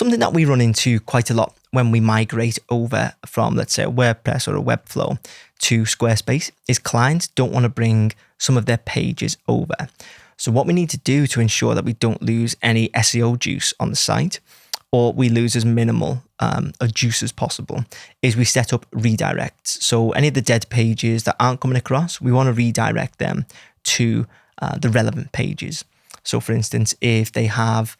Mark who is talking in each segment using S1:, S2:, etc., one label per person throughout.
S1: Something that we run into quite a lot when we migrate over from, let's say, a WordPress or a Webflow to Squarespace is clients don't want to bring some of their pages over. So what we need to do to ensure that we don't lose any SEO juice on the site, or we lose as minimal of juice as possible, is we set up redirects. So any of the dead pages that aren't coming across, we want to redirect them to the relevant pages. So for instance, if they have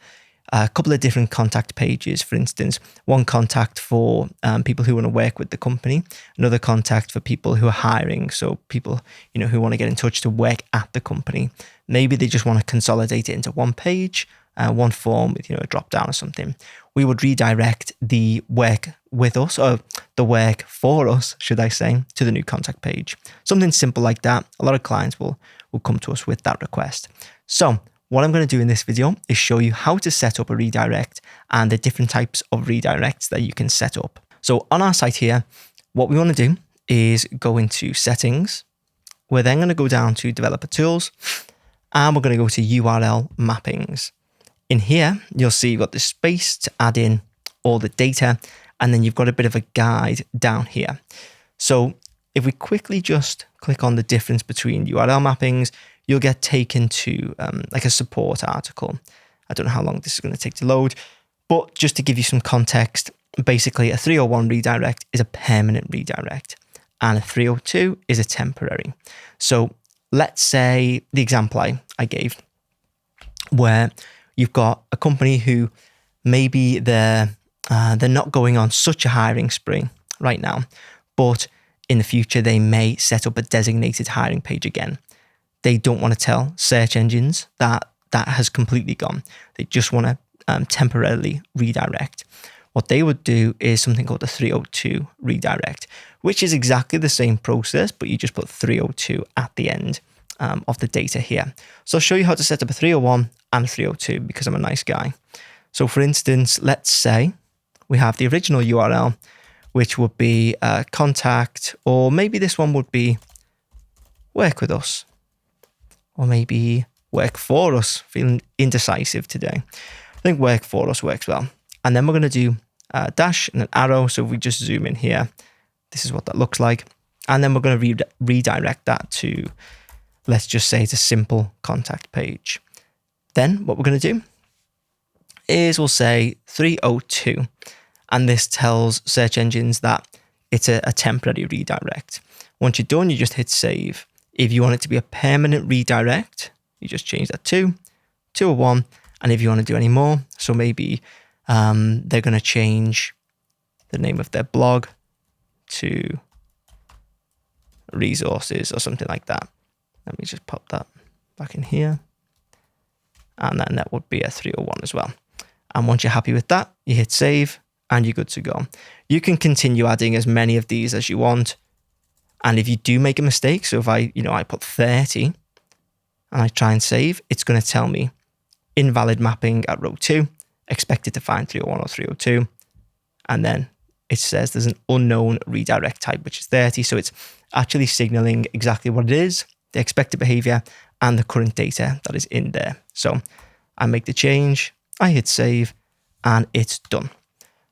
S1: a couple of different contact pages, for instance, one contact for people who want to work with the company, another contact for people who are hiring, so people who want to get in touch to work at the company. Maybe they just want to consolidate it into one page, one form with a drop down or something. We would redirect the work with us, or the work for us, should I say, to the new contact page. Something simple like that. A lot of clients will come to us with that request. So what I'm going to do in this video is show you how to set up a redirect and the different types of redirects that you can set up. So on our site here, what we want to do is go into settings. We're then going to go down to developer tools, and we're going to go to URL mappings. In here, you'll see you've got the space to add in all the data, and then you've got a bit of a guide down here. So if we quickly just click on the difference between URL mappings, you'll get taken to like a support article. I don't know how long this is going to take to load, but just to give you some context, basically a 301 redirect is a permanent redirect and a 302 is a temporary. So let's say the example I gave, where you've got a company who maybe they're not going on such a hiring spree right now, but in the future they may set up a designated hiring page again. They don't want to tell search engines that has completely gone. They just want to temporarily redirect. What they would do is something called a 302 redirect, which is exactly the same process, but you just put 302 at the end of the data here. So I'll show you how to set up a 301 and a 302 because I'm a nice guy. So for instance, let's say we have the original URL, which would be contact, or maybe this one would be work with us. Or maybe work for us, feeling indecisive today. I think work for us works well. And then we're going to do a dash and an arrow. So if we just zoom in here, this is what that looks like. And then we're going to redirect that to, let's just say it's a simple contact page. Then what we're going to do is we'll say 302. And this tells search engines that it's a temporary redirect. Once you're done, you just hit save. If you want it to be a permanent redirect, you just change that to 201. And if you want to do any more, so maybe they're going to change the name of their blog to resources or something like that. Let me just pop that back in here. And then that would be a 301 as well. And once you're happy with that, you hit save and you're good to go. You can continue adding as many of these as you want. And if you do make a mistake, so if I put 30 and I try and save, it's going to tell me invalid mapping at row 2, expected to find 301 or 302. And then it says there's an unknown redirect type, which is 30. So it's actually signaling exactly what it is, the expected behavior, and the current data that is in there. So I make the change, I hit save, and it's done.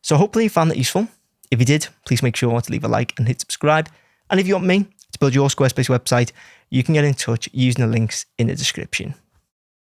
S1: So hopefully you found that useful. If you did, please make sure to leave a like and hit subscribe. And if you want me to build your Squarespace website, you can get in touch using the links in the description.